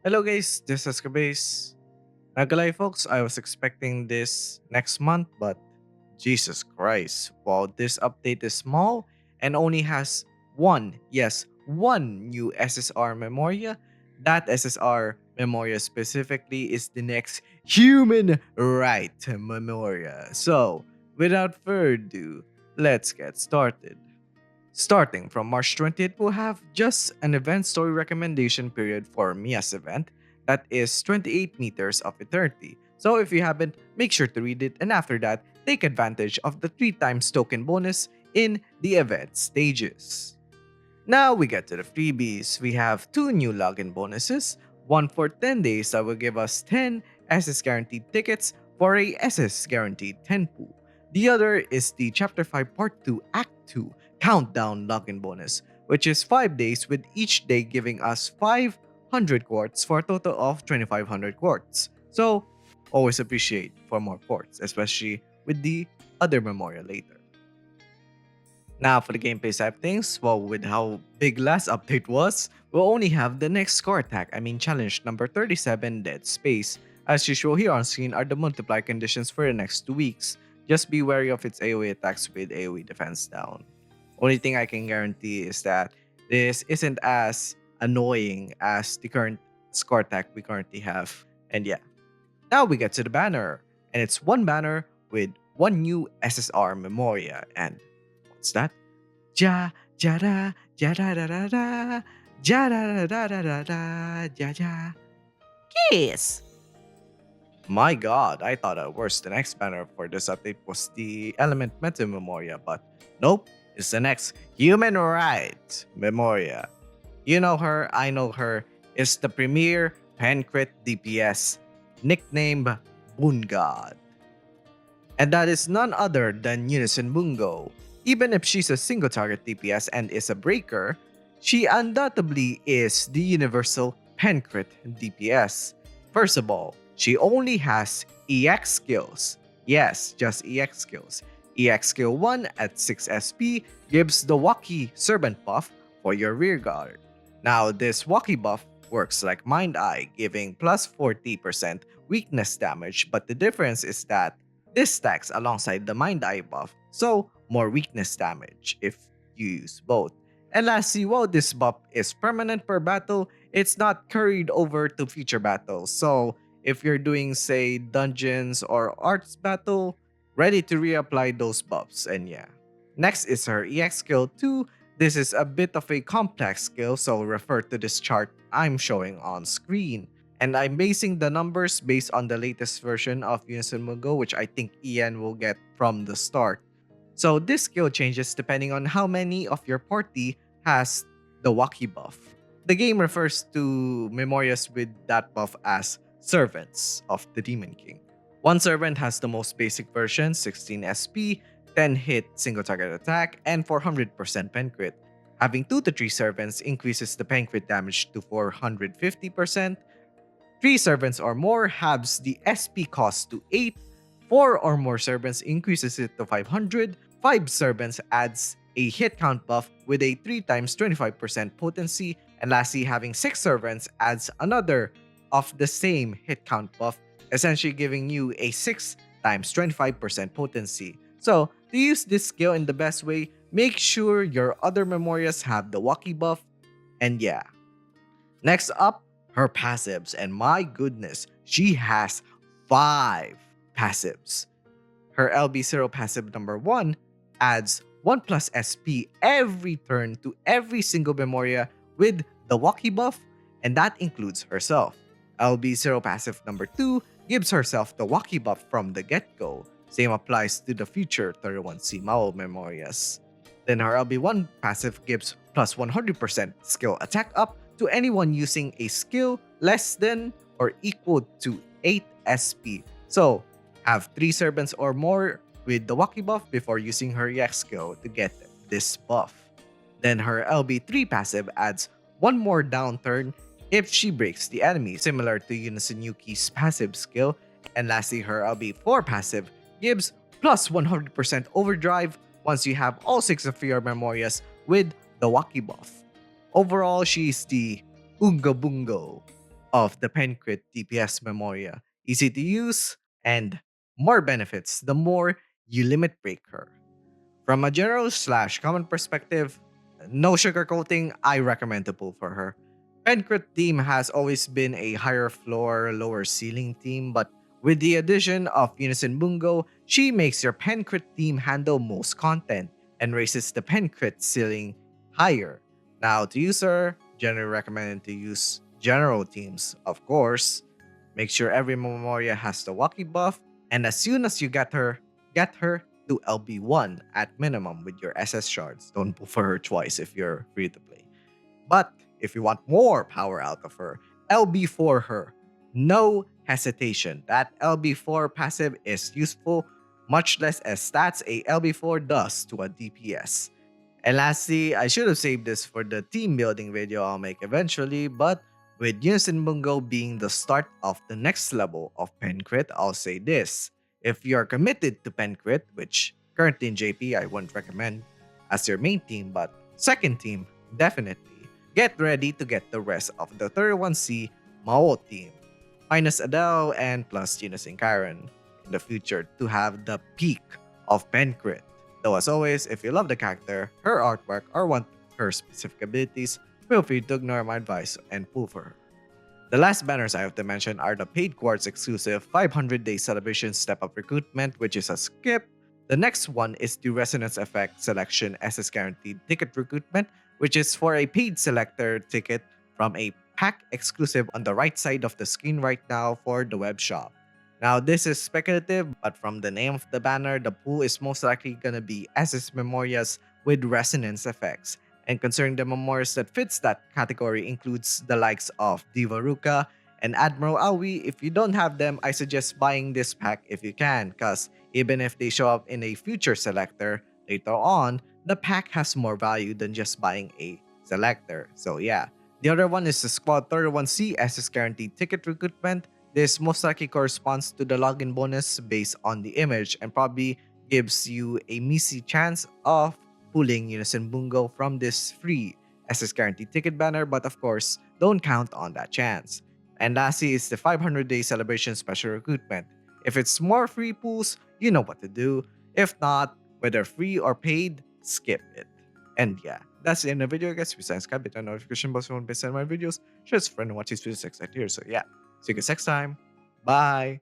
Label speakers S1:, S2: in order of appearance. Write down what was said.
S1: Hello guys, this is Kabase. Nagalay folks, I was expecting this next month, but Jesus Christ, while this update is small and only has one new SSR Memoria, that SSR Memoria specifically is the next Human Right Memoria. So, without further ado, let's get started. Starting from March 20th, we'll have just an event story recommendation period for Mia's event that is 28 meters of eternity. So if you haven't, make sure to read it, and after that, take advantage of the 3 times token bonus in the event stages. Now we get to the freebies. We have 2 new login bonuses, one for 10 days that will give us 10 SS guaranteed tickets for a SS guaranteed 10 pool. The other is the Chapter 5 Part 2 Act 2 Countdown login bonus, which is 5 days with each day giving us 500 quartz for a total of 2500 quartz. So, always appreciate for more quartz, especially with the other memorial later. Now for the gameplay side of things, well, with how big last update was, we'll only have the next core attack, challenge number 37, Dead Space. As usual, here on screen are the multiply conditions for the next 2 weeks. Just be wary of its AoE attacks with AoE defense down. Only thing I can guarantee is that this isn't as annoying as the current score attack we currently have. And yeah, now we get to the banner, and it's one banner with one new SSR Memoria. And what's that? Ja ja da ja da da da da ja da da da da da ja ja. Kiss. My god, I thought at worst the next banner for this update was the Element Meta Memoria, but nope, it's the next Human Right Memoria. You know her, I know her, is the premier Pencrit DPS, nicknamed BUNGOD. And that is none other than Unison Bungo. Even if she's a single target DPS and is a breaker, she undoubtedly is the universal Pencrit DPS. First of all, she only has EX skills. Yes, just EX skills. EX skill 1 at 6 SP gives the Walkie Servant buff for your rear guard. Now, this Walkie buff works like Mind Eye, giving plus 40% weakness damage, but the difference is that this stacks alongside the Mind Eye buff, so more weakness damage if you use both. And lastly, while this buff is permanent per battle, it's not carried over to future battles. So if you're doing, say, dungeons or arts battle, ready to reapply those buffs. And yeah. Next is her EX skill 2. This is a bit of a complex skill, so refer to this chart I'm showing on screen. And I'm basing the numbers based on the latest version of Unison Mungo, which I think Ian will get from the start. So this skill changes depending on how many of your party has the Waki buff. The game refers to Memorias with that buff as servants of the Demon King. One servant has the most basic version, 16 SP, 10 hit single target attack, and 400% pen crit. Having 2 to 3 servants increases the pen crit damage to 450%. 3 servants or more halves the SP cost to 8. 4 or more servants increases it to 500. 5 servants adds a hit count buff with a 3 times 25% potency. And lastly, having 6 servants adds another of the same hit count buff, essentially giving you a 6 times 25% potency. So, to use this skill in the best way, make sure your other Memorias have the Waki buff. And yeah. Next up, her passives. And my goodness, she has 5 passives. Her LB0 passive number 1 adds 1 plus SP every turn to every single Memoria with the Waki buff, and that includes herself. LB0 passive number 2 gives herself the Waki buff from the get-go. Same applies to the future 31C Mao Memorias. Then her LB1 passive gives plus 100% skill attack up to anyone using a skill less than or equal to 8 SP. So, have 3 servants or more with the Waki buff before using her EX skill to get this buff. Then her LB3 passive adds 1 more down turn if she breaks the enemy, similar to Unison Yuki's passive skill. And lastly, her LB4 passive gives plus 100% overdrive once you have all 6 of your Memorias with the Waki buff. Overall, she's the Unga Bungo. of the Pencrit DPS Memoria. Easy to use and more benefits the more you limit break her. From a general slash common perspective, no sugarcoating, I recommend to pull for her. Pencrit team has always been a higher floor, lower ceiling team, but with the addition of Unison Bungo, she makes your Pencrit team handle most content and raises the Pencrit ceiling higher. Now, to use her, generally recommended to use general teams, of course. Make sure every Memoria has the walkie buff, and as soon as you get her to LB1 at minimum with your SS shards. Don't pull for her twice if you're free to play. But if you want more power out of her, LB4 her. No hesitation. That LB4 passive is useful, much less as stats a LB4 does to a DPS. And lastly, I should have saved this for the team building video I'll make eventually, but with Unison Bungo being the start of the next level of Pencrit, I'll say this. If you're committed to Pencrit, which currently in JP I wouldn't recommend as your main team, but second team, definitely. Get ready to get the rest of the 31C Mao team, minus Adele and plus Unison Karen in the future to have the peak of Pencrit. Though as always, if you love the character, her artwork, or want her specific abilities, feel free to ignore my advice and pull for her. The last banners I have to mention are the paid quartz exclusive 500-day celebration step-up recruitment, which is a skip. The next one is the resonance effect selection SS-Guaranteed Ticket Recruitment, which is for a paid selector ticket from a pack exclusive on the right side of the screen right now for the web shop. Now, this is speculative, but from the name of the banner, the pool is most likely gonna be SS Memorias with resonance effects. And concerning the memorias that fits that category includes the likes of Diva Ruka and Admiral Aoi. If you don't have them, I suggest buying this pack if you can, cause even if they show up in a future selector later on, the pack has more value than just buying a selector. So yeah. The other one is the Squad 31C SS Guaranteed Ticket Recruitment. This most likely corresponds to the login bonus based on the image and probably gives you a measly chance of pulling Unison Bungo from this free SS Guaranteed ticket banner, but of course, don't count on that chance. And lastly is the 500-day celebration special recruitment. If it's more free pools, you know what to do. If not, whether free or paid, skip it. And yeah, that's the end of the video, guys. Besides, subscribe, hit the notification bell so you won't miss any of my videos. Share this with a friend and watch these videos next here. So yeah, see you guys next time. Bye.